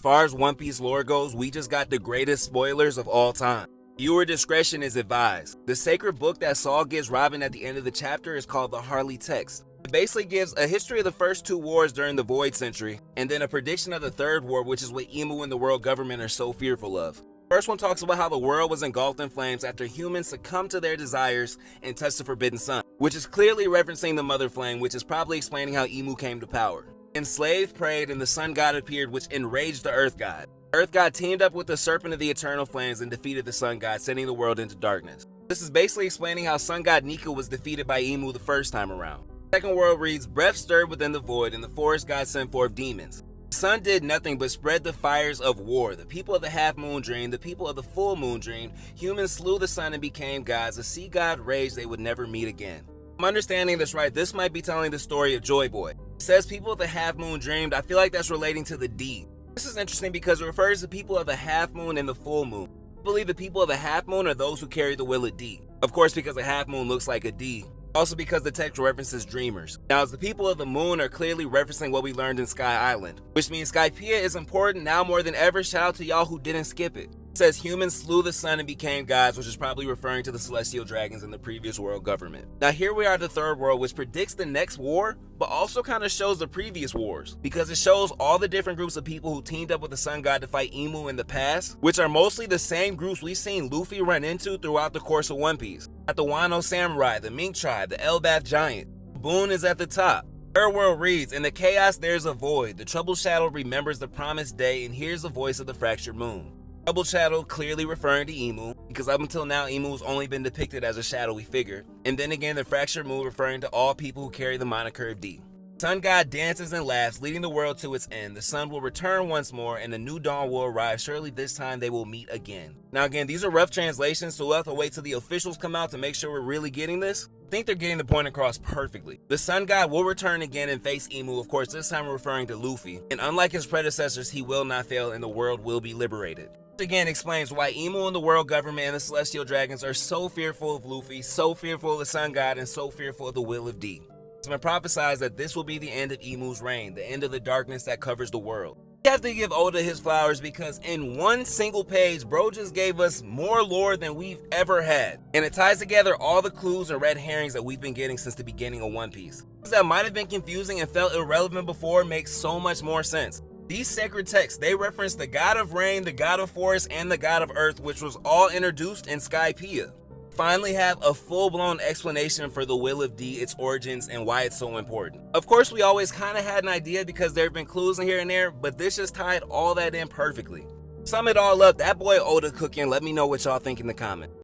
far as One Piece lore goes, we just got the greatest spoilers of all time. Viewer discretion is advised. The sacred book that Saul gives Robin at the end of the chapter is called the Harley Text. It basically gives a history of the first two wars during the Void Century, and then a prediction of the third war, which is what Emu and the world government are so fearful of. First one talks about how the world was engulfed in flames after humans succumbed to their desires and touched the Forbidden Sun, which is clearly referencing the Mother Flame, which is probably explaining how Emu came to power. Enslaved prayed and the Sun God appeared, which enraged the Earth God. Earth God teamed up with the Serpent of the Eternal Flames and defeated the Sun God, sending the world into darkness. This is basically explaining how Sun God Nika was defeated by Emu the first time around. Second world reads, breath stirred within the void and the forest god sent forth demons. The sun did nothing but spread the fires of war. The people of the half moon dreamed, the people of the full moon dreamed. Humans slew the sun and became gods. The sea god raged they would never meet again. If I'm understanding this right, this might be telling the story of Joy Boy. It says people of the half moon dreamed. I feel like that's relating to the D. This is interesting because it refers to people of the half moon and the full moon. I believe the people of the half moon are those who carry the will of D. Of course, because the half moon looks like a D. Also because the text references dreamers. Now, as the people of the moon are clearly referencing what we learned in Sky Island, which means Skypiea is important now more than ever. Shout out to y'all who didn't skip it. It says humans slew the sun and became gods, which is probably referring to the celestial dragons in the previous world government. Now here we are at the third world, which predicts the next war, but also kind of shows the previous wars, because it shows all the different groups of people who teamed up with the sun god to fight Emu in the past, which are mostly the same groups we've seen Luffy run into throughout the course of One Piece. At the Wano Samurai, the Mink Tribe, the Elbaf Giant. Boone is at the top. Third world reads, in the chaos there's a void. The troubled shadow remembers the promised day and hears the voice of the fractured moon. Troubled shadow clearly referring to Emu, because up until now Emu's only been depicted as a shadowy figure. And then again the fractured moon referring to all people who carry the moniker of D. Sun God dances and laughs, leading the world to its end. The sun will return once more and the new dawn will arrive. Surely this time they will meet again. Now again, these are rough translations, so we'll have to wait till the officials come out to make sure we're really getting this. I think they're getting the point across perfectly. The Sun God will return again and face Emu, of course this time referring to Luffy. And unlike his predecessors, he will not fail and the world will be liberated. This again explains why Emu and the world government and the celestial dragons are so fearful of Luffy, so fearful of the Sun God, and so fearful of the will of D. It's been prophesied that this will be the end of Emu's reign, the end of the darkness that covers the world. We have to give Oda his flowers because in one single page, bro just gave us more lore than we've ever had. And it ties together all the clues and red herrings that we've been getting since the beginning of One Piece. Things that might have been confusing and felt irrelevant before make so much more sense. These sacred texts, they reference the god of rain, the god of forest, and the god of earth, which was all introduced in Skypiea. Finally have a full-blown explanation for the will of D, its origins, and why it's so important. Of course, we always kind of had an idea because there have been clues in here and there, but this just tied all that in perfectly. Sum it all up, that boy Oda cooking. Let me know what y'all think in the comments.